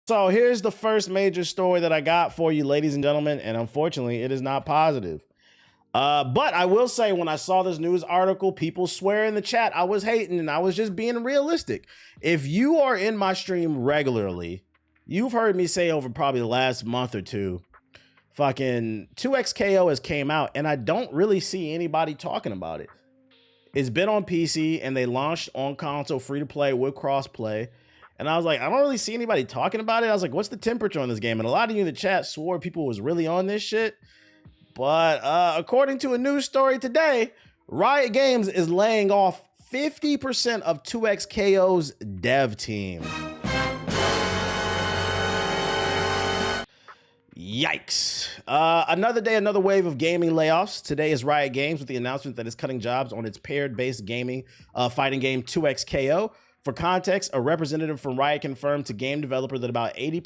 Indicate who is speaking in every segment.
Speaker 1: So here's the first major story that I got for you, ladies and gentlemen, and unfortunately, it is not positive. But I will say, when I saw this news article, people swear in the chat I was hating, and I was just being realistic. If you are in my stream regularly, you've heard me say over probably the last month or two, fucking 2XKO has came out, and I don't really see anybody talking about it. It's been on PC, and they launched on console free to play with crossplay. And I was like, I don't really see anybody talking about it. I was like, what's the temperature on this game? And a lot of you in the chat swore people was really on this shit. But according to a news story today, Riot Games is laying off 50% of 2XKO's dev team. Yikes. Another day, another wave of gaming layoffs. Today is Riot Games with the announcement that it's cutting jobs on its paired-based gaming fighting game 2XKO. For context, a representative from Riot confirmed to game developer that about 80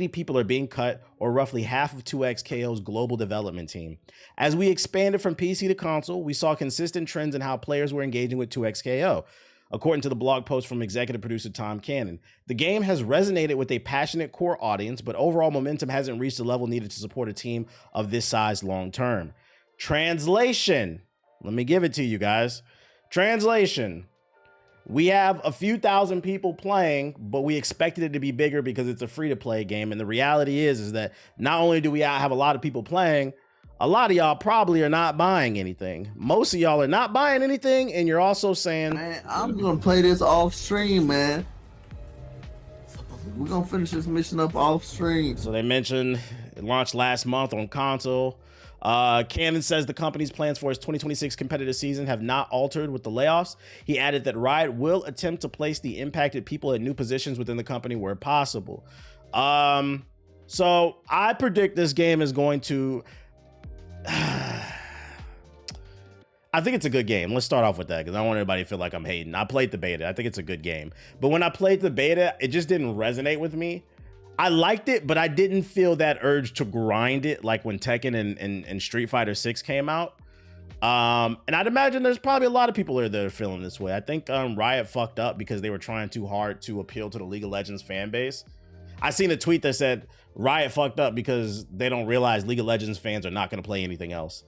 Speaker 1: people are being cut, or roughly half of 2XKO's global development team. As we expanded from PC to console, we saw consistent trends in how players were engaging with 2XKO. According to the blog post from executive producer Tom Cannon, the game has resonated with a passionate core audience, but overall momentum hasn't reached the level needed to support a team of this size long term. Translation. Let me give it to you guys. Translation. We have a few thousand people playing, but we expected it to be bigger because it's a free-to-play game. And the reality is that not only do we have a lot of people playing, a lot of y'all probably are not buying anything. Most of y'all are not buying anything, and you're also saying,
Speaker 2: man, I'm gonna play this off stream, man. We're gonna finish this mission up off stream.
Speaker 1: So they mentioned it launched last month on console. Cannon says the company's plans for its 2026 competitive season have not altered with the layoffs. He added that Riot will attempt to place the impacted people in new positions within the company where possible. So I predict this game is going to... I think it's a good game. Let's start off with that because I don't want everybody to feel like I'm hating. I played the beta. I think it's a good game. But when I played the beta, it just didn't resonate with me. I liked it, but I didn't feel that urge to grind it like when Tekken and Street Fighter 6 came out. And I'd imagine there's probably a lot of people that are feeling this way. I think Riot fucked up because they were trying too hard to appeal to the League of Legends fan base. I seen a tweet that said Riot fucked up because they don't realize League of Legends fans are not going to play anything else.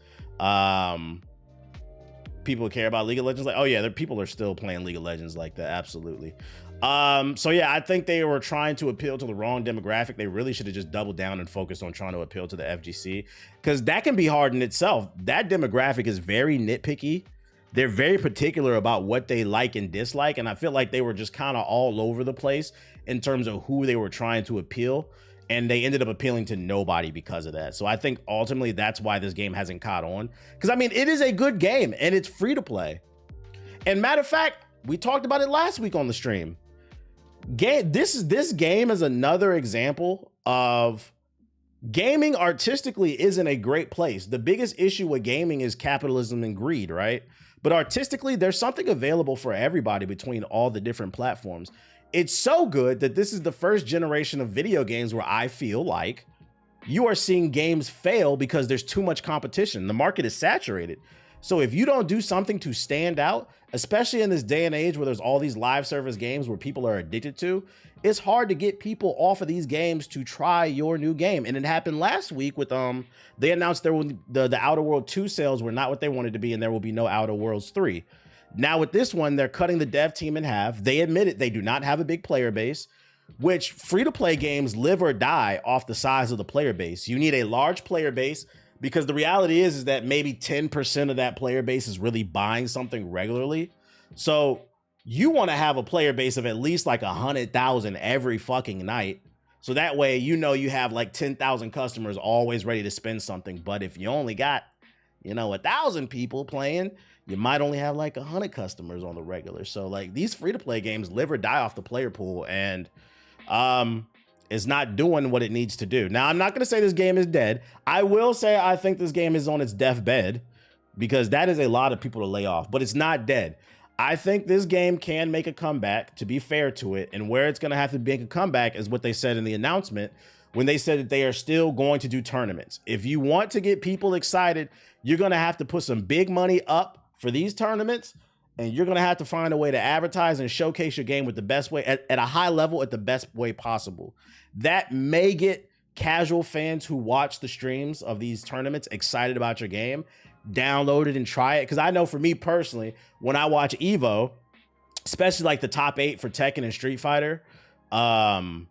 Speaker 1: People who care about League of Legends, like, oh yeah, people are still playing League of Legends like that. Absolutely. So yeah, I think they were trying to appeal to the wrong demographic. They really should have just doubled down and focused on trying to appeal to the FGC, because that can be hard in itself. That demographic is very nitpicky. They're very particular about what they like and dislike. And I feel like they were just kind of all over the place in terms of who they were trying to appeal. And they ended up appealing to nobody because of that. So I think ultimately that's why this game hasn't caught on. Because I mean, it is a good game and it's free to play. And matter of fact, we talked about it last week on the stream. This game is another example of gaming artistically isn't a great place. The biggest issue with gaming is capitalism and greed, right? But artistically, there's something available for everybody between all the different platforms. It's so good that this is the first generation of video games where I feel like you are seeing games fail because there's too much competition. The market is saturated. So if you don't do something to stand out, especially in this day and age where there's all these live service games where people are addicted to, it's hard to get people off of these games to try your new game. And it happened last week with they announced there will the Outer World 2 sales were not what they wanted to be, and there will be no Outer Worlds 3. Now with this one, they're cutting the dev team in half. They admit it, they do not have a big player base, which free-to-play games live or die off the size of the player base. You need a large player base, because the reality is that maybe 10% of that player base is really buying something regularly. So you want to have a player base of at least like 100,000 every fucking night. So that way, you know, you have like 10,000 customers always ready to spend something. But if you only got, 1,000 people playing, you might only have like 100 customers on the regular. So like these free-to-play games live or die off the player pool, and is not doing what it needs to do. Now, I'm not going to say this game is dead. I will say I think this game is on its deathbed, because that is a lot of people to lay off, but it's not dead. I think this game can make a comeback, to be fair to it, and where it's going to have to make a comeback is what they said in the announcement when they said that they are still going to do tournaments. If you want to get people excited, you're going to have to put some big money up for these tournaments, and you're gonna have to find a way to advertise and showcase your game with the best way at a high level, at the best way possible. That may get casual fans who watch the streams of these tournaments excited about your game, download it and try it. Because I know for me personally, when I watch Evo, especially like the top 8 for Tekken and Street Fighter, Mortal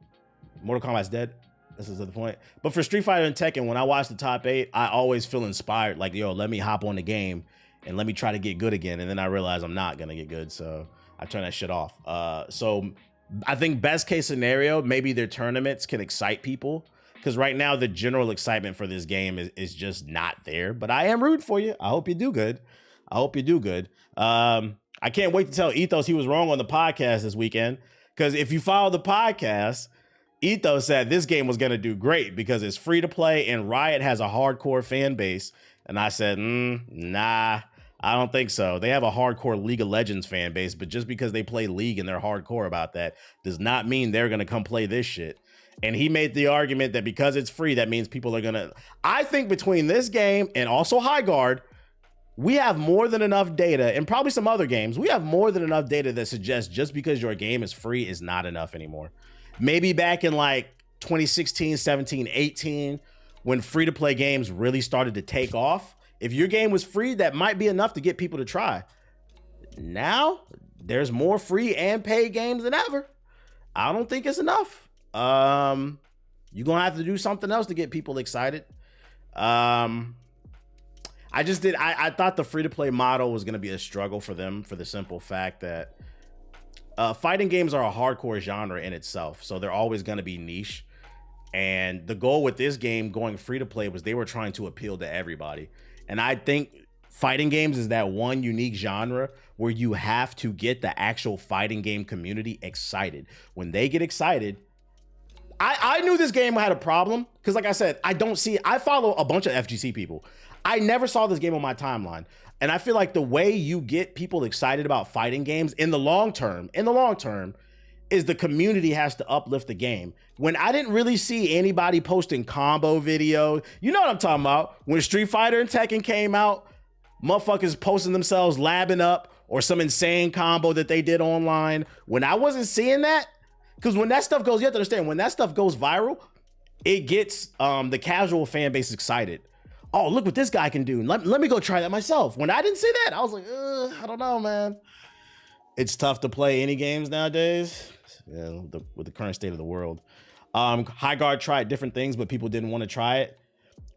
Speaker 1: Kombat's dead. This is the point. But for Street Fighter and Tekken, when I watch the top 8, I always feel inspired. Like, yo, let me hop on the game and let me try to get good again. And then I realize I'm not gonna get good, so I turn that shit off. So I think best case scenario, maybe their tournaments can excite people, because right now the general excitement for this game is just not there. But I am rooting for you. I hope you do good. I hope you do good. I can't wait to tell Ethos he was wrong on the podcast this weekend, because if you follow the podcast, Ethos said this game was going to do great because it's free to play and Riot has a hardcore fan base. And I said, nah, I don't think so. They have a hardcore League of Legends fan base, but just because they play League and they're hardcore about that does not mean they're going to come play this shit. And he made the argument that because it's free, that means people are going to... I think between this game and also High Guard, we have more than enough data, and probably some other games, we have more than enough data that suggests just because your game is free is not enough anymore. Maybe back in like 2016, 17, 18, when free-to-play games really started to take off, if your game was free, that might be enough to get people to try. Now, there's more free and paid games than ever. I don't think it's enough. You're gonna have to do something else to get people excited. I thought the free-to-play model was gonna be a struggle for them for the simple fact that fighting games are a hardcore genre in itself, so they're always gonna be niche. And the goal with this game going free to play was they were trying to appeal to everybody. And I think fighting games is that one unique genre where you have to get the actual fighting game community excited. When they get excited, I knew this game had a problem because, like I said, I follow a bunch of FGC people. I never saw this game on my timeline. And I feel like the way you get people excited about fighting games in the long term, is the community has to uplift the game. When I didn't really see anybody posting combo videos, you know what I'm talking about? When Street Fighter and Tekken came out, motherfuckers posting themselves labbing up or some insane combo that they did online. When I wasn't seeing that, because when that stuff goes, you have to understand, when that stuff goes viral, it gets the casual fan base excited. Oh, look what this guy can do. Let me go try that myself. When I didn't see that, I was like, I don't know, man. It's tough to play any games nowadays. Yeah, with the current state of the world. High Guard tried different things, but people didn't want to try it.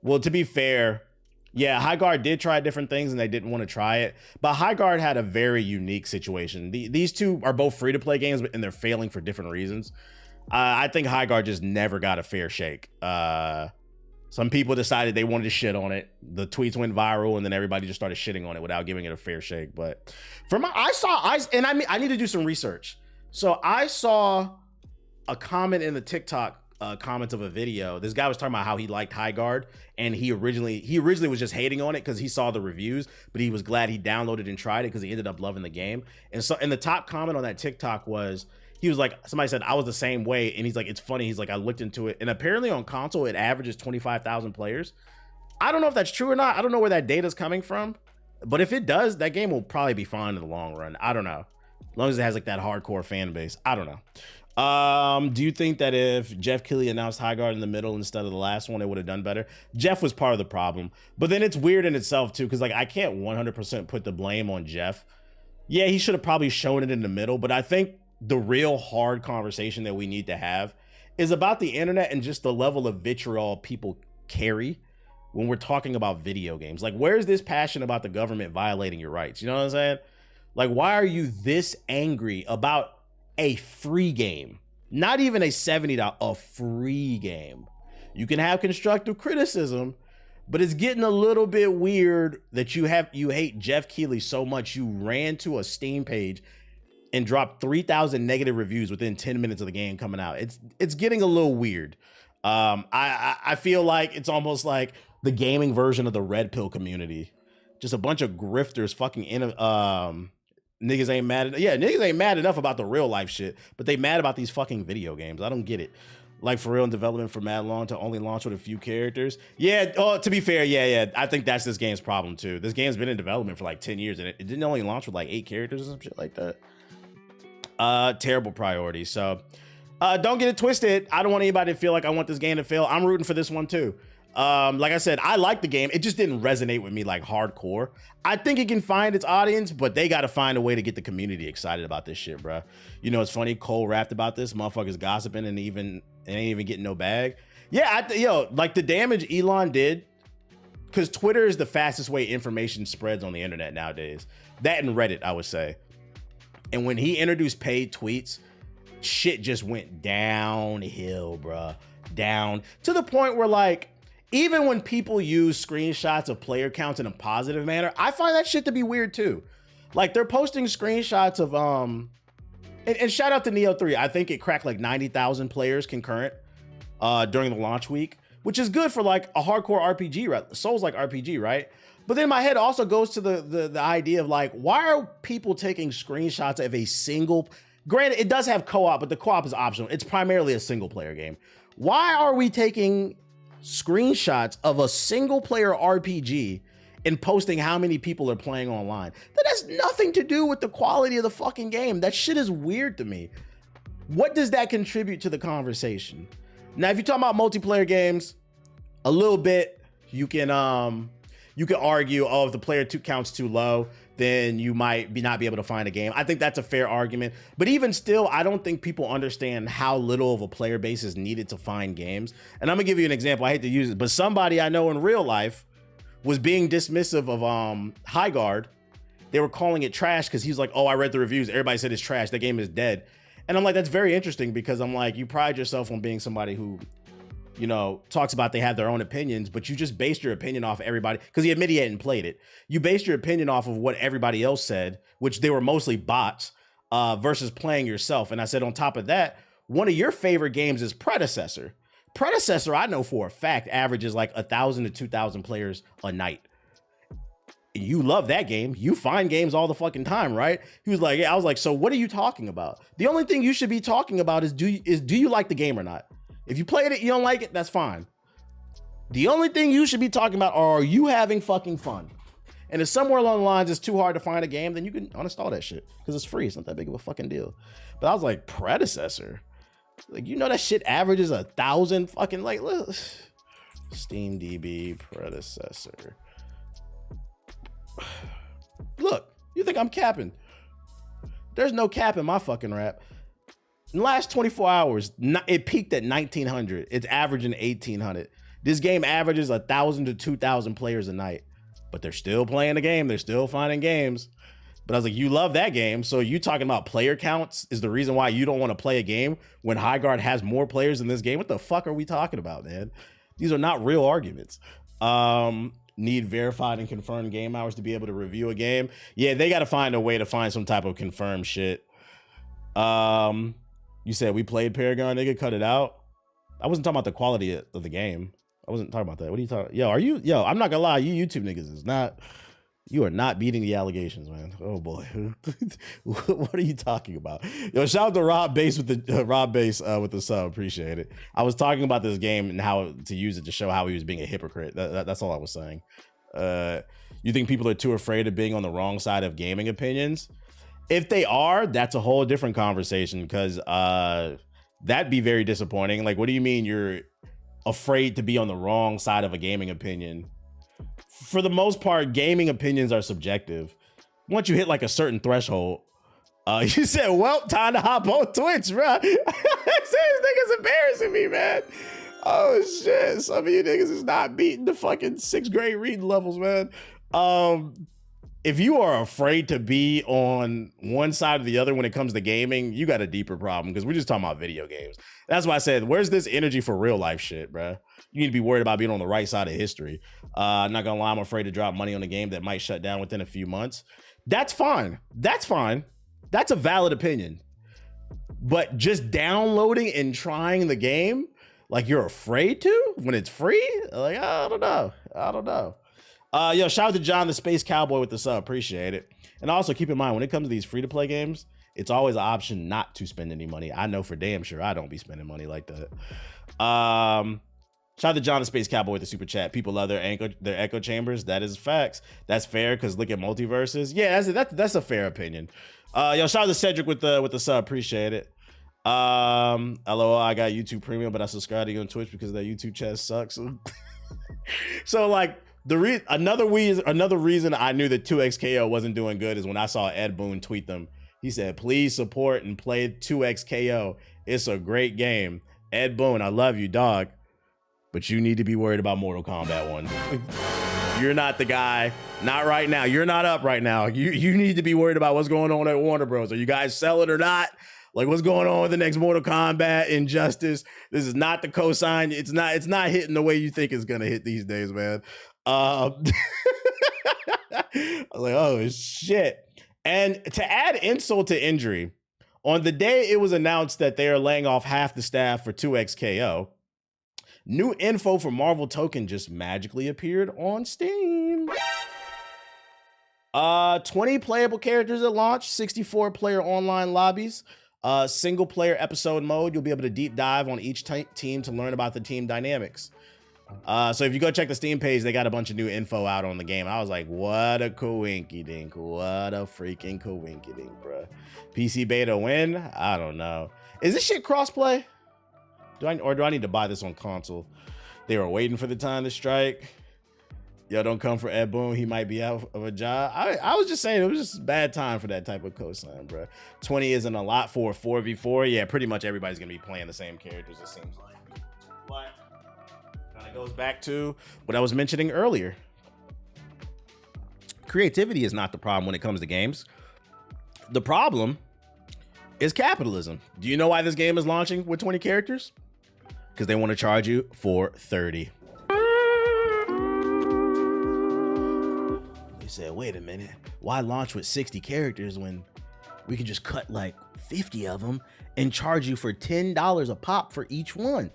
Speaker 1: Well, to be fair, yeah, High Guard did try different things and they didn't want to try it. But High Guard had a very unique situation. These two are both free-to-play games, and they're failing for different reasons. I think High Guard just never got a fair shake. Some people decided they wanted to shit on it. The tweets went viral, and then everybody just started shitting on it without giving it a fair shake. But I need to do some research. So I saw a comment in the TikTok comments of a video. This guy was talking about how he liked High Guard, and he originally was just hating on it because he saw the reviews, but he was glad he downloaded and tried it because he ended up loving the game. And so, in the top comment on that TikTok was, he was like, somebody said, I was the same way, and he's like, it's funny. He's like, I looked into it, and apparently on console it averages 25,000 players. I don't know if that's true or not. I don't know where that data's coming from, but if it does, that game will probably be fine in the long run. I don't know. As long as it has like that hardcore fan base. I don't know. Do you think that if Jeff Keighley announced High Guard in the middle instead of the last one, it would have done better? Jeff was part of the problem. But then it's weird in itself too, because like I can't 100% put the blame on Jeff. Yeah, he should have probably shown it in the middle, but I think the real hard conversation that we need to have is about the internet and just the level of vitriol people carry when we're talking about video games. Like, where's this passion about the government violating your rights? You know what I'm saying? Like, why are you this angry about a free game? Not even a $70, a free game. You can have constructive criticism, but it's getting a little bit weird that you hate Jeff Keighley so much you ran to a Steam page and dropped 3,000 negative reviews within 10 minutes of the game coming out. It's getting a little weird. I feel like it's almost like the gaming version of the Red Pill community. Just a bunch of grifters fucking niggas ain't mad. Niggas ain't mad enough about the real life shit, but they mad about these fucking video games. I don't get it. like for real in development for mad long to only launch with a few characters. Yeah, to be fair, yeah. I think that's this game's problem too. This game's been in development for like 10 years and it didn't only launch with like 8 characters or some shit like that. Terrible priority. So don't get it twisted. I don't want anybody to feel like I want this game to fail. I'm rooting for this one too. Like I said, I like the game. It just didn't resonate with me like hardcore. I think it can find its audience, but they got to find a way to get the community excited about this shit, bro. You know, it's funny. Cole rapped about this. Motherfuckers gossiping and ain't even getting no bag. Yeah, like the damage Elon did, because Twitter is the fastest way information spreads on the internet nowadays. That and Reddit, I would say. And when he introduced paid tweets, shit just went downhill, bro. Down to the point where like, even when people use screenshots of player counts in a positive manner, I find that shit to be weird too. Like they're posting screenshots of and shout out to Neo 3. I think it cracked like 90,000 players concurrent during the launch week, which is good for like a hardcore RPG, right? Souls-like RPG, right? But then my head also goes to the idea of like, why are people taking screenshots of a single? Granted, it does have co-op, but the co-op is optional. It's primarily a single player game. Why are we taking screenshots of a single player RPG and posting how many people are playing online? That has nothing to do with the quality of the fucking game. That shit is weird to me. What does that contribute to the conversation? Now, if you're talking about multiplayer games, a little bit, you can argue, oh, if the player count's too low, then you might not be able to find a game. I think that's a fair argument. But even still, I don't think people understand how little of a player base is needed to find games. And I'm gonna give you an example. I hate to use it, but somebody I know in real life was being dismissive of Highguard. They were calling it trash because he's like, oh, I read the reviews. Everybody said it's trash. That game is dead. And I'm like, that's very interesting because I'm like, you pride yourself on being somebody who, you know, talks about they have their own opinions, but you just based your opinion off everybody, because he admitted he hadn't played it. You based your opinion off of what everybody else said, which they were mostly bots, versus playing yourself. And I said, on top of that, one of your favorite games is Predecessor. Predecessor, I know for a fact, averages like 1,000 to 2,000 players a night. You love that game. You find games all the fucking time, right? He was like, yeah. I was like, so what are you talking about? The only thing you should be talking about is do you like the game or not? If you played it, you don't like it, that's fine. The only thing you should be talking about are you having fucking fun? And if somewhere along the lines it's too hard to find a game, then you can uninstall that shit because it's free. It's not that big of a fucking deal. But I was like, Predecessor? Like, you know that shit averages 1,000 fucking, like, look. SteamDB Predecessor. Look, you think I'm capping? There's no cap in my fucking rap. In the last 24 hours, it peaked at 1,900. It's averaging 1,800. This game averages 1,000 to 2,000 players a night, but they're still playing the game. They're still finding games. But I was like, you love that game. So you talking about player counts is the reason why you don't want to play a game when Highguard has more players in this game? What the fuck are we talking about, man? These are not real arguments. Need verified and confirmed game hours to be able to review a game. Yeah, they got to find a way to find some type of confirmed shit. You said we played Paragon, nigga, cut it out. I wasn't talking about the quality of the game. I wasn't talking about that. What are you talking? Yo, I'm not gonna lie, you YouTube niggas is not, you are not beating the allegations, man. Oh boy. What are you talking about? Yo, shout out to Rob Base with the sub. Appreciate it. I was talking about this game and how to use it to show how he was being a hypocrite. That's all I was saying. You think people are too afraid of being on the wrong side of gaming opinions? If they are, that's a whole different conversation, because that'd be very disappointing. Like, what do you mean you're afraid to be on the wrong side of a gaming opinion? For the most part, gaming opinions are subjective. Once you hit like a certain threshold, you said, well, time to hop on Twitch, bro. This nigga's embarrassing me, man. Oh shit, some of you niggas is not beating the fucking 6th grade reading levels, man. If you are afraid to be on one side or the other when it comes to gaming, you got a deeper problem, because we're just talking about video games. That's why I said, where's this energy for real life shit, bro? You need to be worried about being on the right side of history. I'm not gonna lie, I'm afraid to drop money on a game that might shut down within a few months. That's fine. That's fine. That's a valid opinion. But just downloading and trying the game like you're afraid to when it's free? Like, I don't know. Yo, shout out to John the Space Cowboy with the sub. Appreciate it. And also keep in mind, when it comes to these free-to-play games, It's always an option not to spend any money. I know for damn sure I don't be spending money like that. Shout out to John the Space Cowboy with the super chat. People love their echo chambers. That is facts. That's fair because look at multiverses. Yeah, that's a fair opinion. Yo, shout out to Cedric with the sub. Appreciate it. LOL, I got YouTube Premium, but I subscribe to you on Twitch because that YouTube chat sucks. So like another reason I knew that 2XKO wasn't doing good is when I saw Ed Boon tweet them. He said, please support and play 2XKO. It's a great game. Ed Boon, I love you, dog. But you need to be worried about Mortal Kombat 1. You're not the guy. Not right now. You're not up right now. You need to be worried about what's going on at Warner Bros. Are you guys selling or not? Like, what's going on with the next Mortal Kombat, Injustice? This is not the cosign. It's not hitting the way you think it's gonna hit these days, man. I was like, oh shit. And to add insult to injury, on the day it was announced that they are laying off half the staff for 2XKO, new info for Marvel Token just magically appeared on Steam. 20 playable characters at launch, 64 player online lobbies, single player episode mode. You'll be able to deep dive on each team to learn about the team dynamics. So if you go check the Steam page, they got a bunch of new info out on the game. I was like, what a coinky dink. What a freaking coinky dink, bro. PC beta win? I don't know. Is this shit crossplay? Do I need to buy this on console? They were waiting for the time to strike. Yo, don't come for Ed Boon. He might be out of a job. I was just saying, it was just a bad time for that type of cosign, bro. 20 isn't a lot for a 4v4. Yeah, pretty much everybody's going to be playing the same characters, it seems like. But kind of goes back to what I was mentioning earlier. Creativity is not the problem when it comes to games. The problem is capitalism. Do you know why this game is launching with 20 characters? Because they want to charge you for 30. They said, wait a minute, why launch with 60 characters when we can just cut like 50 of them and charge you for $10 a pop for each one?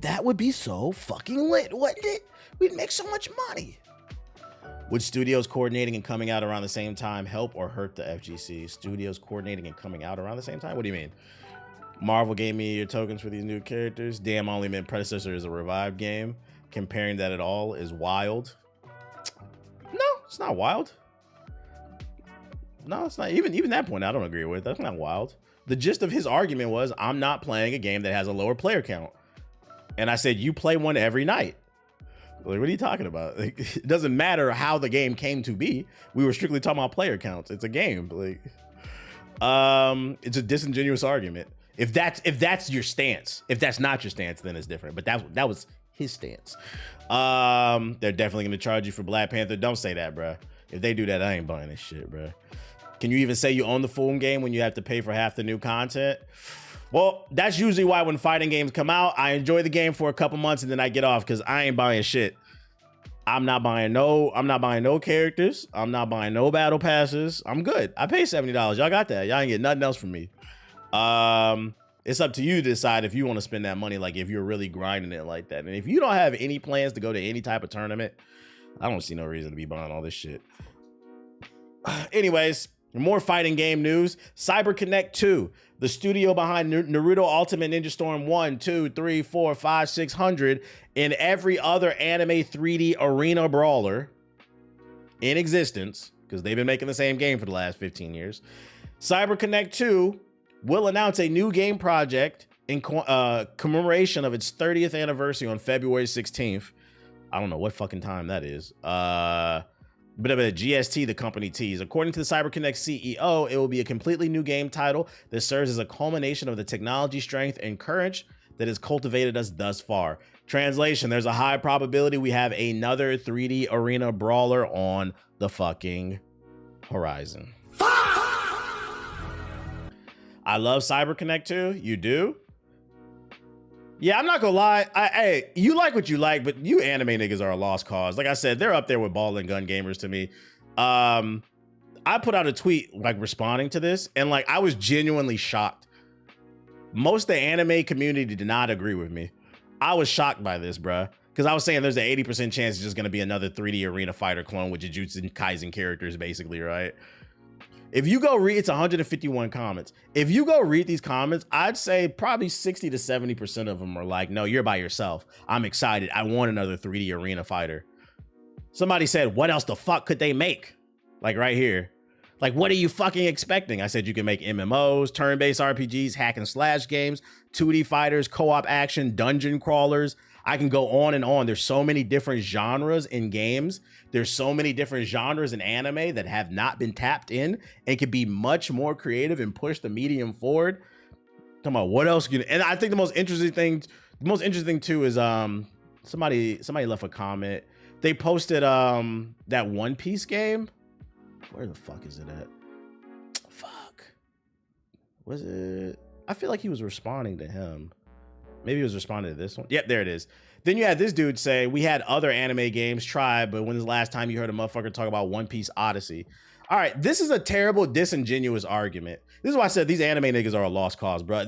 Speaker 1: That would be so fucking lit, wouldn't it? We'd make so much money. Would studios coordinating and coming out around the same time help or hurt the FGC? Studios coordinating and coming out around the same time? What do you mean? Marvel gave me your tokens for these new characters. Damn, only meant predecessor is a revived game. Comparing that at all is wild. No, it's not wild. No, it's not. Even that point, I don't agree with. That's not wild. The gist of his argument was, I'm not playing a game that has a lower player count. And I said, you play one every night. Like, what are you talking about? Like, it doesn't matter how the game came to be. We were strictly talking about player counts. It's a game. Like, it's a disingenuous argument. If that's your stance, if that's not your stance, then it's different. But that was his stance. They're definitely gonna charge you for Black Panther. Don't say that, bro. If they do that, I ain't buying this shit, bro. Can you even say you own the full game when you have to pay for half the new content? Well, that's usually why when fighting games come out, I enjoy the game for a couple months and then I get off because I ain't buying shit. I'm not buying no characters. I'm not buying no battle passes. I'm good. I pay $70. Y'all got that. Y'all ain't get nothing else from me. It's up to you to decide if you want to spend that money, like if you're really grinding it like that. And if you don't have any plans to go to any type of tournament, I don't see no reason to be buying all this shit. Anyways, more fighting game news. CyberConnect 2, the studio behind Naruto Ultimate Ninja Storm 1, 2, 3, 4, 5, 600, and every other anime 3D arena brawler in existence, because they've been making the same game for the last 15 years. CyberConnect 2 will announce a new game project in commemoration of its 30th anniversary on February 16th. I don't know what fucking time that is. Bit of a GST, the company tease. According to the CyberConnect CEO, it will be a completely new game title that serves as a culmination of the technology strength and courage that has cultivated us thus far. Translation, there's a high probability we have another 3D arena brawler on the fucking horizon. I love CyberConnect 2. You do? Yeah, I'm not gonna lie. Hey, you like what you like, but you anime niggas are a lost cause. Like I said, they're up there with ball and gun gamers to me. I put out a tweet like responding to this, and like I was genuinely shocked. Most of the anime community did not agree with me. I was shocked by this, bruh. Because I was saying there's an 80% chance it's just gonna be another 3D arena fighter clone with Jujutsu Kaisen characters, basically, right? If you go read, it's 151 comments. If you go read these comments, I'd say probably 60 to 70% of them are like, no, you're by yourself. I'm excited. I want another 3D arena fighter. Somebody said, what else the fuck could they make? Like right here. Like, what are you fucking expecting? I said you can make MMOs, turn-based RPGs, hack and slash games, 2D fighters, co-op action, dungeon crawlers. I can go on and on. There's so many different genres in games. There's so many different genres in anime that have not been tapped in and can be much more creative and push the medium forward. Talking about what else and I think the most interesting thing too is somebody left a comment. They posted that One Piece game. Where the fuck is it at? Fuck. Was it? I feel like he was responding to him. Maybe he was responding to this one. Yep, there it is. Then you had this dude say, we had other anime games try, but when was the last time you heard a motherfucker talk about One Piece Odyssey? All right, this is a terrible, disingenuous argument. This is why I said these anime niggas are a lost cause, bro.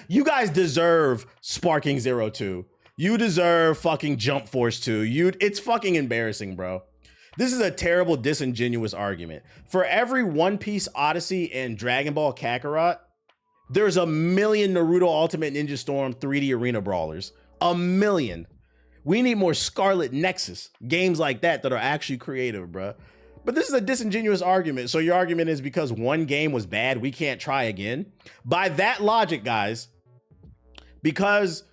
Speaker 1: You guys deserve Sparking Zero 2. You deserve fucking Jump Force 2. It's fucking embarrassing, bro. This is a terrible, disingenuous argument. For every One Piece Odyssey and Dragon Ball Kakarot, there's a million Naruto Ultimate Ninja Storm 3D arena brawlers. A million. We need more Scarlet Nexus games like that are actually creative, bro. But this is a disingenuous argument. So your argument is because one game was bad, we can't try again? By that logic, guys, because,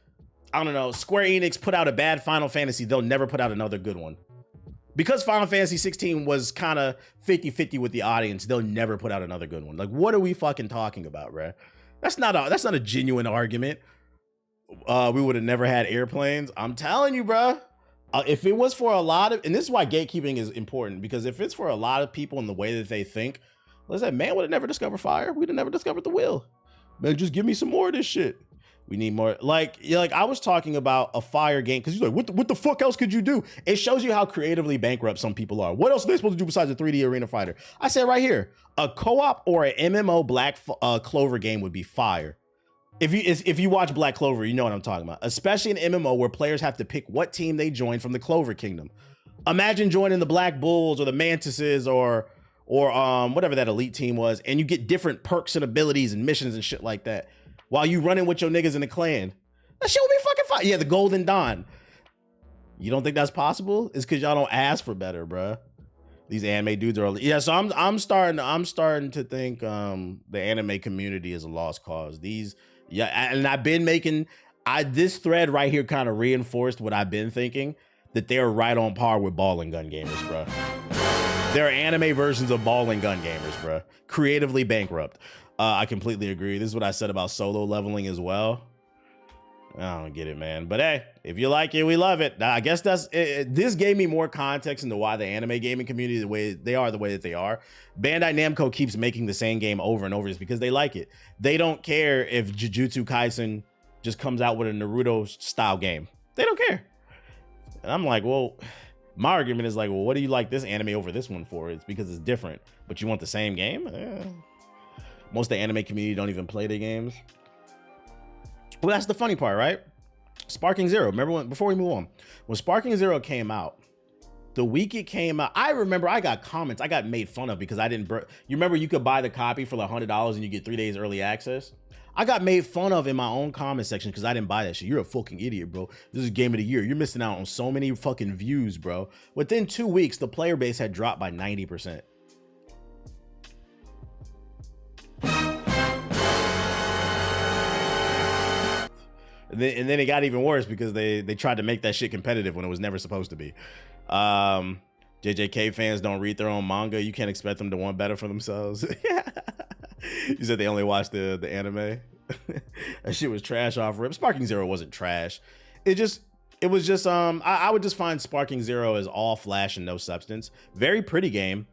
Speaker 1: I don't know, Square Enix put out a bad Final Fantasy, they'll never put out another good one. Because Final Fantasy 16 was kind of 50-50 with the audience, they'll never put out another good one. Like, what are we fucking talking about, bro? That's not a genuine argument. We would have never had airplanes. I'm telling you, bro. If it was for a lot of, and this is why gatekeeping is important, because if it's for a lot of people in the way that they think, let's say, man would have never discovered fire. We'd have never discovered the wheel. Man, just give me some more of this shit. We need more. Like I was talking about a fire game because you're like, what the fuck else could you do? It shows you how creatively bankrupt some people are. What else are they supposed to do besides a 3D arena fighter? I said right here, a co-op or an MMO Black Clover game would be fire. If you watch Black Clover, you know what I'm talking about. Especially an MMO where players have to pick what team they join from the Clover Kingdom. Imagine joining the Black Bulls or the Mantises or whatever that elite team was, and you get different perks and abilities and missions and shit like that while you running with your niggas in the clan. That shit would be fucking fire. Yeah, the Golden Dawn. You don't think that's possible? It's because y'all don't ask for better, bruh. These anime dudes are, yeah. So I'm starting to think the anime community is a lost cause. And I've been making this thread right here kind of reinforced what I've been thinking, that they're right on par with ball and gun gamers, bro. They're anime versions of ball and gun gamers, bro. Creatively bankrupt. I completely agree. This is what I said about solo leveling as well. I don't get it, man. But hey, if you like it, we love it. I guess this gave me more context into why the anime gaming community, the way that they are. Bandai Namco keeps making the same game over and over just because they like it. They don't care if Jujutsu Kaisen just comes out with a Naruto style game. They don't care. And I'm like, well, my argument is like, well, what do you like this anime over this one for? It's because it's different, but you want the same game? Most of the anime community don't even play the games. Well, that's the funny part, right? Sparking Zero. Remember before we move on, when Sparking Zero came out, the week it came out, I remember I got comments. I got made fun of because I didn't. You remember you could buy the copy for like $100 and you get 3 days early access? I got made fun of in my own comment section because I didn't buy that shit. You're a fucking idiot, bro. This is game of the year. You're missing out on so many fucking views, bro. Within 2 weeks, the player base had dropped by 90%. And then it got even worse because they tried to make that shit competitive when it was never supposed to be. JJK fans don't read their own manga. You can't expect them to want better for themselves. You said they only watched the anime. That shit was trash off rip. Sparking Zero wasn't trash. It was just I would just find Sparking Zero as all flash and no substance. Very pretty game,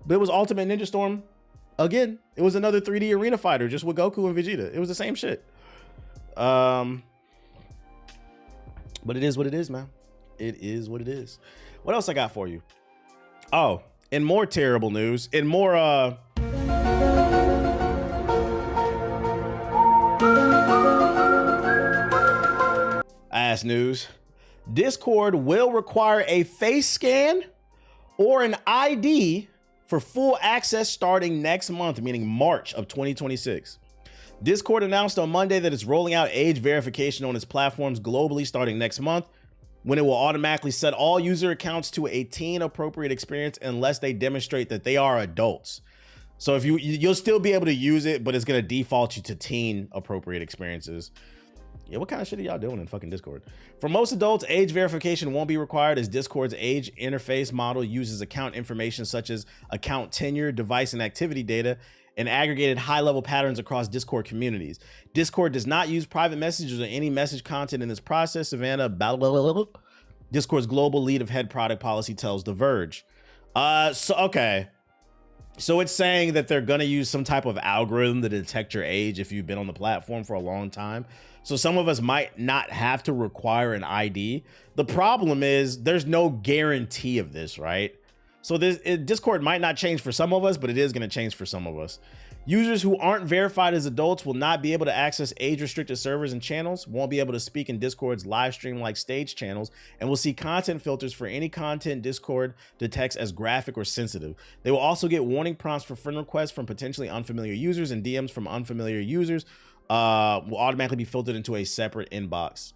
Speaker 1: but it was Ultimate Ninja Storm. Again, it was another 3D arena fighter just with Goku and Vegeta. It was the same shit. But it is what it is, man. It is what it is. What else I got for you? Oh, in more terrible news, in more ass news, Discord will require a face scan or an ID for full access starting next month, meaning March of 2026. Discord announced on Monday that it's rolling out age verification on its platforms globally starting next month, when it will automatically set all user accounts to a teen appropriate experience unless they demonstrate that they are adults. So if you'll still be able to use it, but it's going to default you to teen appropriate experiences. Yeah, what kind of shit are y'all doing in fucking Discord? For most adults, age verification won't be required, as Discord's age interface model uses account information such as account tenure, device and activity data, and aggregated high-level patterns across Discord communities. Discord does not use private messages or any message content in this process, Savannah Discord's global lead of head product policy tells The Verge. So it's saying that they're gonna use some type of algorithm to detect your age if you've been on the platform for a long time. So some of us might not have to require an ID. The problem is there's no guarantee of this, right? So Discord might not change for some of us, but it is gonna change for some of us. Users who aren't verified as adults will not be able to access age-restricted servers and channels, won't be able to speak in Discord's live stream-like stage channels, and will see content filters for any content Discord detects as graphic or sensitive. They will also get warning prompts for friend requests from potentially unfamiliar users, and DMs from unfamiliar users will automatically be filtered into a separate inbox.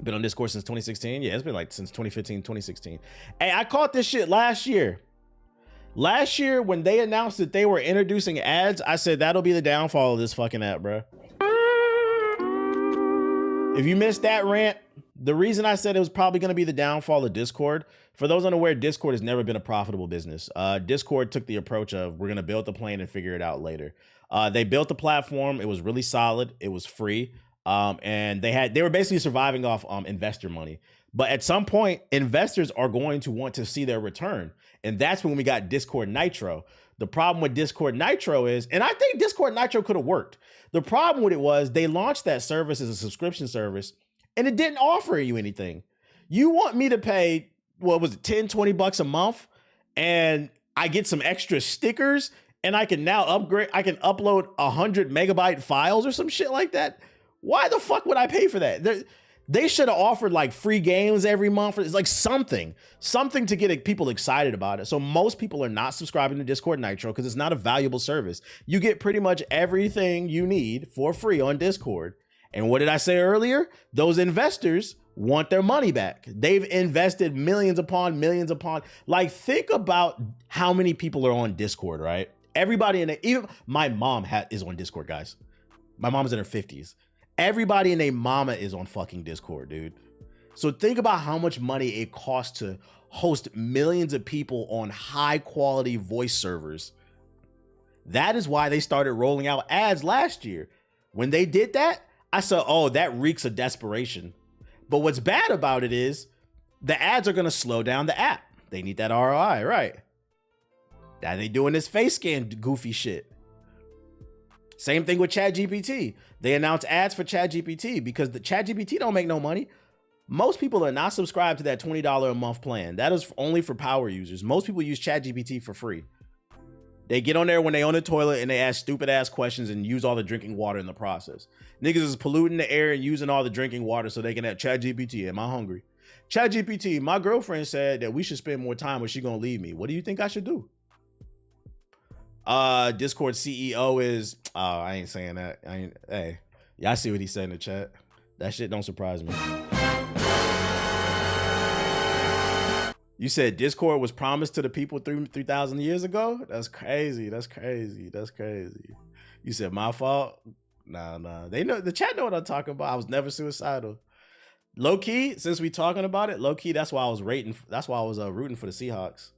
Speaker 1: Been on Discord since 2016? Yeah, it's been like since 2015, 2016. Hey, I caught this shit last year. Last year, when they announced that they were introducing ads, I said that'll be the downfall of this fucking app, bro. If you missed that rant, the reason I said it was probably going to be the downfall of Discord, for those unaware, Discord has never been a profitable business. Discord took the approach of, we're going to build the plane and figure it out later. They built the platform. It was really solid. It was free. And they were basically surviving off investor money. But at some point, investors are going to want to see their return. And that's when we got Discord Nitro. The problem with Discord Nitro is, and I think Discord Nitro could have worked. The problem with it was they launched that service as a subscription service and it didn't offer you anything. You want me to pay, what was it, 10, 20 bucks a month, and I get some extra stickers and I can now upgrade, I can upload 100 megabyte files or some shit like that. Why the fuck would I pay for that? They should have offered like free games every month. It's like something to get people excited about it. So most people are not subscribing to Discord Nitro because it's not a valuable service. You get pretty much everything you need for free on Discord. And what did I say earlier? Those investors want their money back. They've invested millions upon millions upon, like, think about how many people are on Discord, right? Everybody even my mom is on Discord, guys. My mom's in her 50s. Everybody and their mama is on fucking Discord, dude. So think about how much money it costs to host millions of people on high quality voice servers. That is why they started rolling out ads last year. When they did that, I said, oh, that reeks of desperation. But what's bad about it is the ads are going to slow down the app. They need that ROI, right? Now they doing this face scan goofy shit. Same thing with ChatGPT. They announced ads for ChatGPT because the ChatGPT don't make no money. Most people are not subscribed to that $20 a month plan. That is only for power users. Most people use ChatGPT for free. They get on there when they on the toilet and they ask stupid ass questions and use all the drinking water in the process. Niggas is polluting the air and using all the drinking water so they can have ChatGPT. Am I hungry? ChatGPT, my girlfriend said that we should spend more time or she gonna leave me. What do you think I should do? Discord CEO is, oh, I ain't saying that. Hey, y'all see what he said in the chat. That shit don't surprise me. You said Discord was promised to the people 3,000 years ago? That's crazy. That's crazy. That's crazy. You said my fault? Nah. They know, the chat know what I'm talking about. I was never suicidal. Low key, since we talking about it, low key, that's why I was rooting for the Seahawks.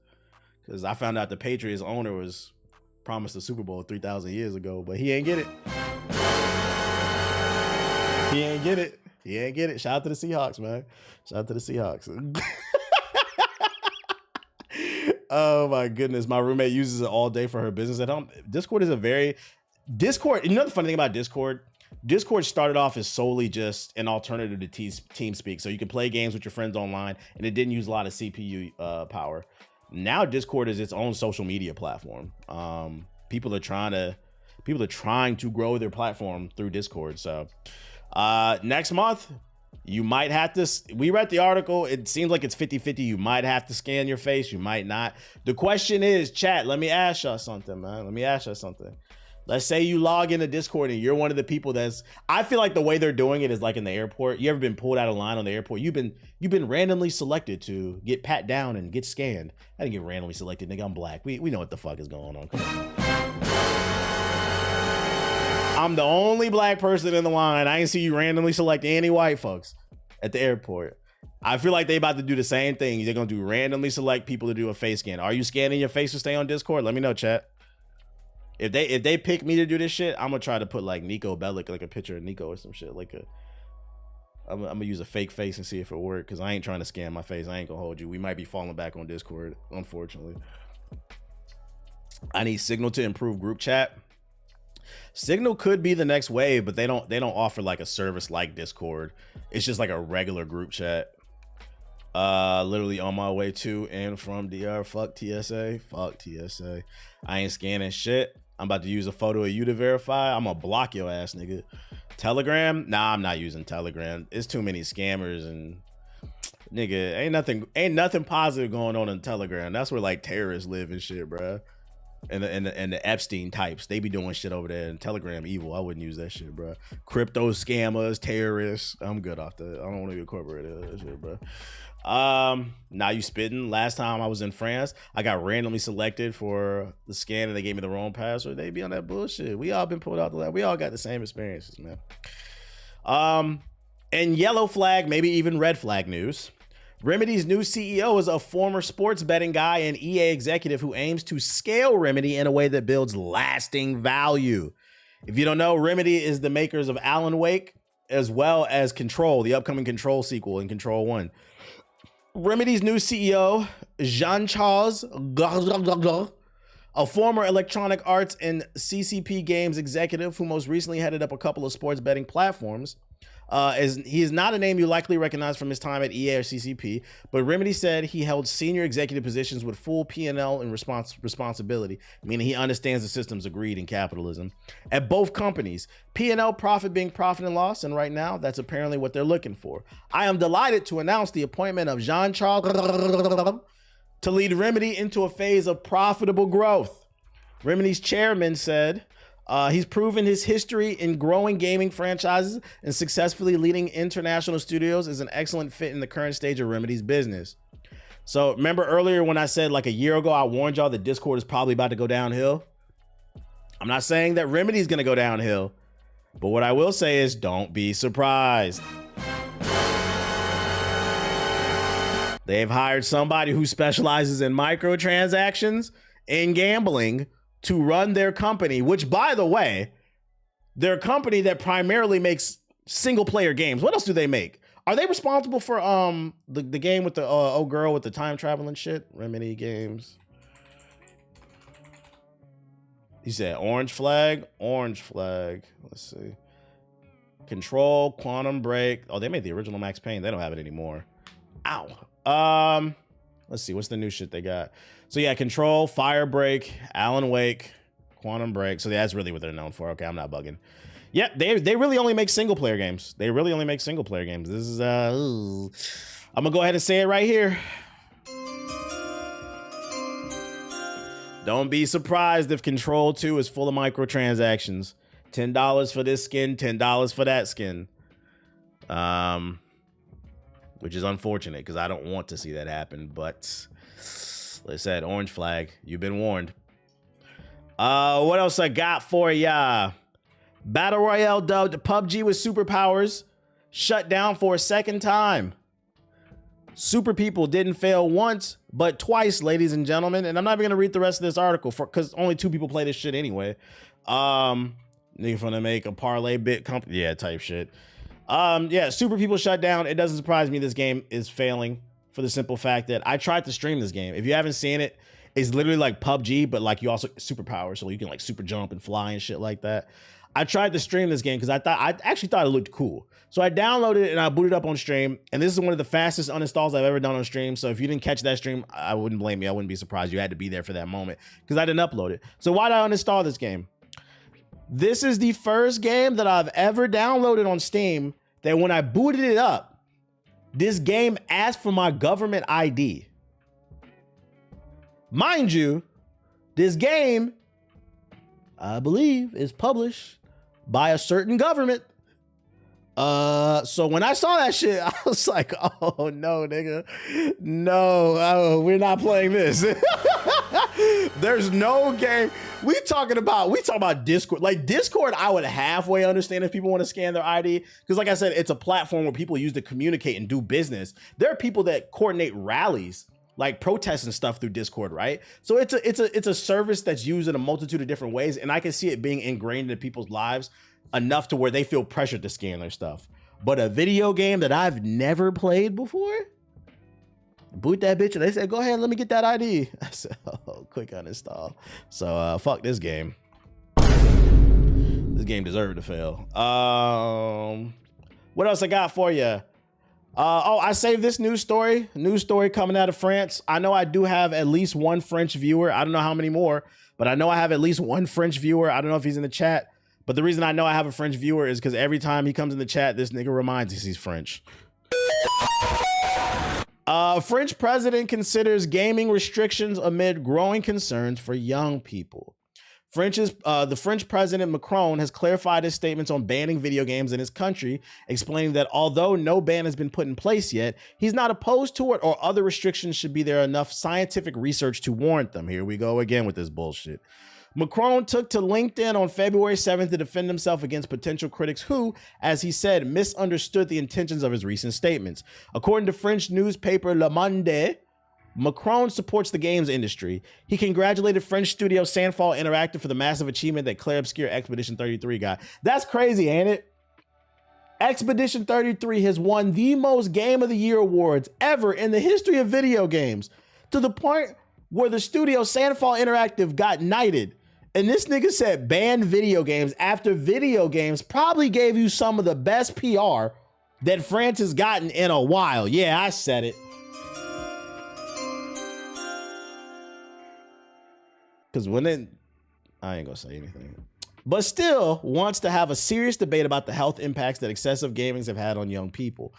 Speaker 1: Because I found out the Patriots owner was promised the Super Bowl 3,000 years ago, but he ain't get it. He ain't get it. Shout out to the Seahawks, man. Shout out to the Seahawks. Oh my goodness. My roommate uses it all day for her business at home. Discord, you know the funny thing about Discord started off as solely just an alternative to TeamSpeak. So you can play games with your friends online and it didn't use a lot of CPU power. Now Discord is its own social media platform. People are trying to grow their platform through Discord. So next month, You might have to, we read the article. It seems like it's 50-50. You might have to scan your face. You might not. The question is, chat, let me ask y'all something, man. Let me ask y'all something. Let's say you log into Discord and you're one of the people that's, I feel like the way they're doing it is like in the airport. You ever been pulled out of line on the airport? You've been randomly selected to get pat down and get scanned. I didn't get randomly selected, nigga. I'm black. We know what the fuck is going on. Come on. I'm the only black person in the line. I ain't see you randomly select any white folks at the airport. I feel like they about to do the same thing. They're gonna do randomly select people to do a face scan. Are you scanning your face to stay on Discord? Let me know, chat. If they pick me to do this shit, I'm gonna try to put like Nico Bellic, like a picture of Nico or some shit. Like I'm gonna use a fake face and see if it works, because I ain't trying to scan my face. I ain't gonna hold you. We might be falling back on Discord, unfortunately. I need Signal to improve group chat. Signal could be the next wave, but they don't offer like a service like Discord. It's just like a regular group chat. Literally on my way to and from DR. Fuck TSA. Fuck TSA. I ain't scanning shit. I'm about to use a photo of you to verify. I'm gonna block your ass, nigga. Telegram? Nah, I'm not using Telegram. It's too many scammers and nigga, ain't nothing positive going on in Telegram. That's where like terrorists live and shit, bruh. And the Epstein types, they be doing shit over there. And Telegram evil. I wouldn't use that shit, bro. Crypto scammers, terrorists. I'm good off that. I don't want to be incorporated that shit, bro. Now you spitting. Last time I was in France, I got randomly selected for the scan and they gave me the wrong password. They be on that bullshit. We all been pulled out the lab. We all got the same experiences, man. And yellow flag, maybe even red flag news. Remedy's new CEO is a former sports betting guy and EA executive who aims to scale Remedy in a way that builds lasting value. If you don't know, Remedy is the makers of Alan Wake, as well as Control, the upcoming Control sequel in Control 1. Remedy's new CEO, Jean-Charles Gargagagag, a former Electronic Arts and CCP Games executive who most recently headed up a couple of sports betting platforms. He is not a name you likely recognize from his time at EA or CCP, but Remedy said he held senior executive positions with full P&L and responsibility, meaning he understands the systems of greed and capitalism at both companies. P&L, profit being profit and loss, and right now that's apparently what they're looking for. I am delighted to announce the appointment of Jean-Charles to lead Remedy into a phase of profitable growth. Remedy's chairman said, he's proven his history in growing gaming franchises and successfully leading international studios is an excellent fit in the current stage of Remedy's business. So remember earlier when I said like a year ago, I warned y'all that Discord is probably about to go downhill. I'm not saying that Remedy's going to go downhill, but what I will say is don't be surprised. They've hired somebody who specializes in microtransactions and gambling to run their company, which, by the way, their company that primarily makes single player games. What else do they make? Are they responsible for the game with the old girl with the time traveling shit? Remedy Games. He said Orange Flag. Orange Flag. Let's see. Control, Quantum Break. Oh, they made the original Max Payne. They don't have it anymore. Ow. Let's see. What's the new shit they got? So yeah, Control, Firebreak, Alan Wake, Quantum Break. So that's really what they're known for. Okay, I'm not bugging. Yeah, they really only make single player games. They really only make single player games. This is I'm gonna go ahead and say it right here. Don't be surprised if Control 2 is full of microtransactions. $10 for this skin, $10 for that skin. Which is unfortunate because I don't want to see that happen, but like I said, Orange Flag, you've been warned. What else I got for ya? Battle Royale dubbed PUBG with superpowers shut down for a second time. Super people didn't fail once, but twice, ladies and gentlemen. And I'm not even gonna read the rest of this article because only 2 people play this shit anyway. Nigga gonna make a parlay bit company, yeah, type shit. Yeah, super people shut down. It doesn't surprise me this game is failing for the simple fact that I tried to stream this game. If you haven't seen it, it's literally like PUBG, but like you also superpowers, so you can like super jump and fly and shit like that. I tried to stream this game because I actually thought it looked cool. So I downloaded it and I booted up on stream. And this is one of the fastest uninstalls I've ever done on stream. So if you didn't catch that stream, I wouldn't blame you. I wouldn't be surprised. You had to be there for that moment because I didn't upload it. So why did I uninstall this game? This is the first game that I've ever downloaded on Steam that when I booted it up, This game asked for my government ID. Mind you, this game, I believe, is published by a certain government. So when I saw that shit, I was like, oh no, nigga. No, we're not playing this. There's no game. We talking about Discord. Like Discord, I would halfway understand if people want to scan their ID. Because like I said, it's a platform where people use to communicate and do business. There are people that coordinate rallies, like protests and stuff through Discord, right? So it's a service that's used in a multitude of different ways. And I can see it being ingrained into people's lives enough to where they feel pressured to scan their stuff. But a video game that I've never played before, boot that bitch and they said, go ahead, let me get that ID. I said, oh, quick uninstall. So fuck this game. This game deserved to fail. What else I got for you? Oh, I saved this news story coming out of France. I know I do have at least one French viewer. I don't know how many more, but I know I have at least one French viewer. I don't know if he's in the chat. But the reason I know I have a French viewer is because every time he comes in the chat, this nigga reminds us he's French. French president considers gaming restrictions amid growing concerns for young people. The French president Macron has clarified his statements on banning video games in his country, explaining that although no ban has been put in place yet, he's not opposed to it or other restrictions should be there enough scientific research to warrant them. Here we go again with this bullshit. Macron took to LinkedIn on February 7th to defend himself against potential critics who, as he said, misunderstood the intentions of his recent statements. According to French newspaper Le Monde, Macron supports the games industry. He congratulated French studio Sandfall Interactive for the massive achievement that Claire Obscure Expedition 33 got. That's crazy, ain't it? Expedition 33 has won the most Game of the Year awards ever in the history of video games, to the point where the studio Sandfall Interactive got knighted. And this nigga said ban video games after video games probably gave you some of the best PR that France has gotten in a while. Yeah, I said it. Because I ain't gonna say anything. But still wants to have a serious debate about the health impacts that excessive gamings have had on young people.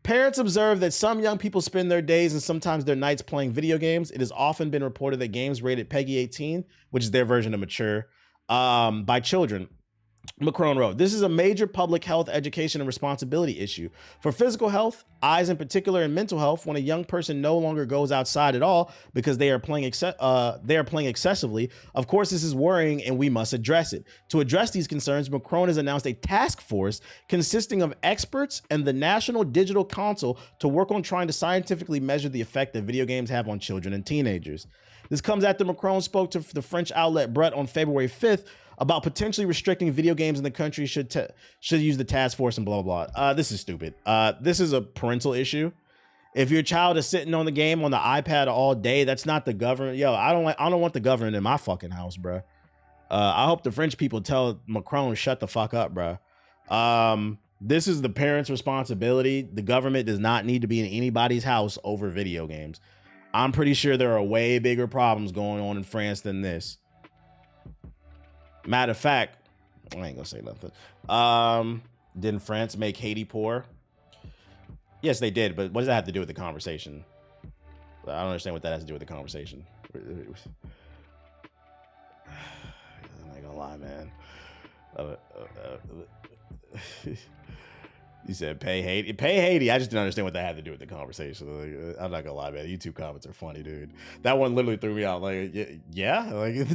Speaker 1: Parents observe that some young people spend their days and sometimes their nights playing video games. It has often been reported that games rated PEGI 18, which is their version of mature, by children. Macron wrote, "This is a major public health, education, and responsibility issue. For physical health, eyes in particular, and mental health, when a young person no longer goes outside at all because they are playing excessively, of course this is worrying and we must address it. To address these concerns, Macron has announced a task force consisting of experts and the National Digital Council to work on trying to scientifically measure the effect that video games have on children and teenagers." This comes after Macron spoke to the French outlet Brett on February 5th about potentially restricting video games in the country should use the task force and blah, blah, blah. This is stupid. This is a parental issue. If your child is sitting on the game on the iPad all day, that's not the government. Yo, I don't want the government in my fucking house, bro. I hope the French people tell Macron, shut the fuck up, bro. This is the parents' responsibility. The government does not need to be in anybody's house over video games. I'm pretty sure there are way bigger problems going on in France than this. Matter of fact, I ain't gonna say nothing. Didn't France make Haiti poor? Yes, they did, but what does that have to do with the conversation? I don't understand what that has to do with the conversation. I'm not gonna lie, man. You said pay Haiti. Pay Haiti. I just didn't understand what that had to do with the conversation. Like, I'm not gonna lie, man. YouTube comments are funny, dude. That one literally threw me out. Like, yeah, like.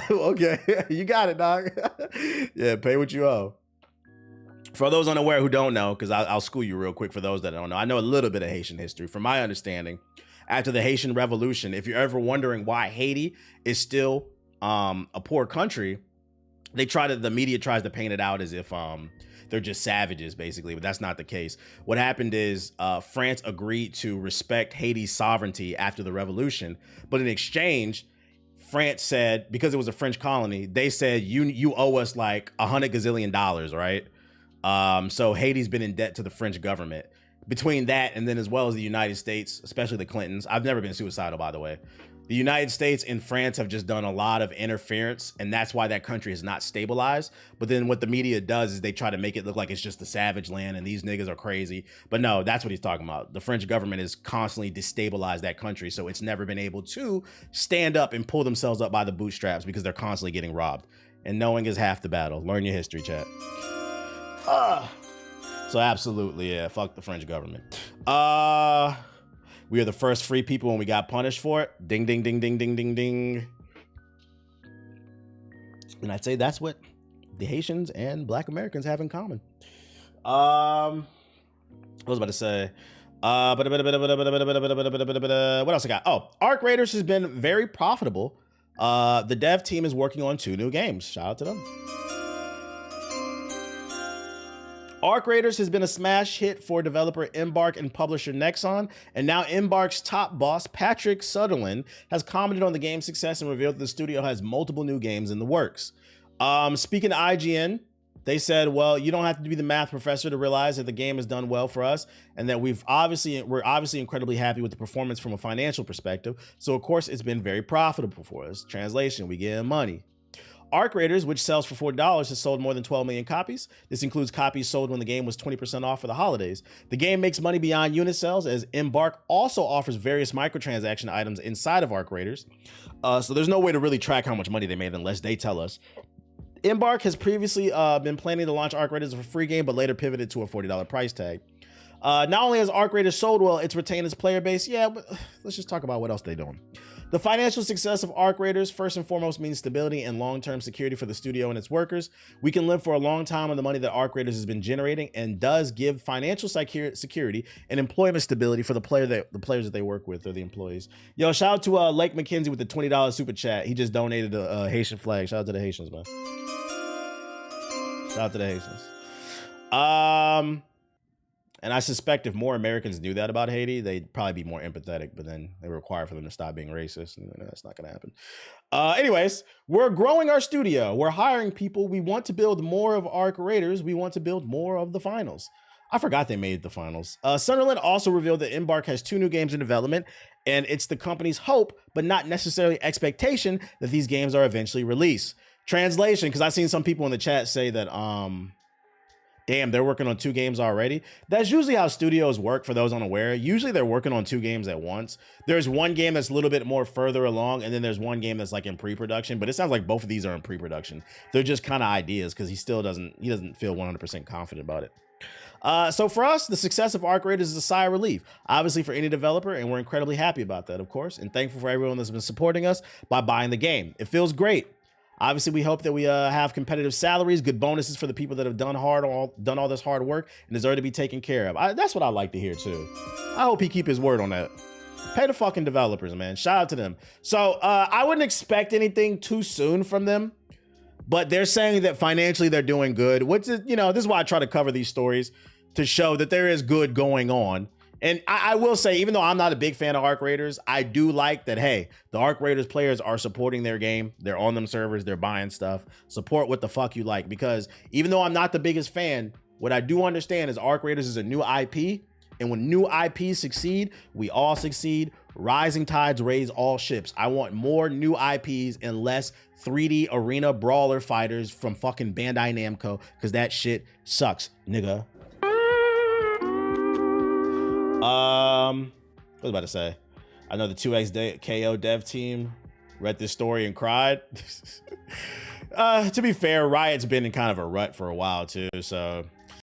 Speaker 1: Okay, you got it, dog. Yeah, pay what you owe. For those unaware who don't know, because I'll school you real quick for those that don't know. I know a little bit of Haitian history. From my understanding, after the Haitian Revolution, if you're ever wondering why Haiti is still a poor country, the media tries to paint it out as if they're just savages, basically, but that's not the case. What happened is France agreed to respect Haiti's sovereignty after the revolution, but in exchange, France said, because it was a French colony, they said, you owe us like $100 gazillion, right? So Haiti's been in debt to the French government. Between that and then as well as the United States, especially the Clintons, I've never been suicidal, by the way. The United States and France have just done a lot of interference, and that's why that country is not stabilized. But then what the media does is they try to make it look like it's just the savage land and these niggas are crazy. But no, that's what he's talking about. The French government has constantly destabilized that country, so it's never been able to stand up and pull themselves up by the bootstraps because they're constantly getting robbed. And knowing is half the battle. Learn your history, chat. So absolutely, yeah, fuck the French government. We are the first free people and we got punished for it. Ding, ding, ding, ding, ding, ding, ding. And I'd say that's what the Haitians and Black Americans have in common. What was I about to say? What else I got? Oh, Arc Raiders has been very profitable. The dev team is working on 2 new games. Shout out to them. Arc Raiders has been a smash hit for developer Embark and publisher Nexon, and now Embark's top boss, Patrick Sutherland, has commented on the game's success and revealed that the studio has multiple new games in the works. Speaking to IGN, they said, well, you don't have to be the math professor to realize that the game has done well for us and that we're obviously incredibly happy with the performance from a financial perspective. So of course it's been very profitable for us. Translation, we get money. Arc Raiders, which sells for $40, has sold more than 12 million copies. This includes copies sold when the game was 20% off for the holidays. The game makes money beyond unit sales, as Embark also offers various microtransaction items inside of Arc Raiders. So there's no way to really track how much money they made unless they tell us. Embark has previously been planning to launch Arc Raiders as a free game, but later pivoted to a $40 price tag. Not only has Arc Raiders sold well, it's retained its player base. Yeah, but let's just talk about what else they're doing. The financial success of Arc Raiders first and foremost means stability and long-term security for the studio and its workers. We can live for a long time on the money that Arc Raiders has been generating and does give financial security and employment stability for the players that they work with or the employees. Yo, shout out to Lake McKenzie with the $20 super chat. He just donated a Haitian flag. Shout out to the Haitians, man. Shout out to the Haitians. And I suspect if more Americans knew that about Haiti, they'd probably be more empathetic, but then they require for them to stop being racist, and that's not going to happen. Anyways, we're growing our studio. We're hiring people. We want to build more of Arc Raiders. We want to build more of the finals. I forgot they made the finals. Sunderland also revealed that Embark has 2 new games in development, and it's the company's hope, but not necessarily expectation, that these games are eventually released. Translation, because I've seen some people in the chat say that, damn, they're working on 2 games already. That's usually how studios work, for those unaware. Usually they're working on 2 games at once. There's one game that's a little bit more further along, and then there's one game that's like in pre-production, but it sounds like both of these are in pre-production. They're just kind of ideas because he doesn't feel 100% confident about it. So for us, the success of Arc Raiders is a sigh of relief, obviously for any developer, and we're incredibly happy about that, of course, and thankful for everyone that's been supporting us by buying the game. It feels great. Obviously, we hope that we have competitive salaries, good bonuses for the people that have done all this hard work and deserve to be taken care of. That's what I like to hear too. I hope he keep his word on that. Pay the fucking developers, man. Shout out to them. So I wouldn't expect anything too soon from them, but they're saying that financially they're doing good. Which is, this is why I try to cover these stories, to show that there is good going on. And I will say, even though I'm not a big fan of Arc Raiders, I do like that, hey, the Arc Raiders players are supporting their game. They're on them servers. They're buying stuff. Support what the fuck you like. Because even though I'm not the biggest fan, what I do understand is Arc Raiders is a new IP. And when new IPs succeed, we all succeed. Rising tides raise all ships. I want more new IPs and less 3D arena brawler fighters from fucking Bandai Namco, because that shit sucks, nigga. What was I about to say? I know the 2X KO dev team read this story and cried. To be fair, Riot's been in kind of a rut for a while too, so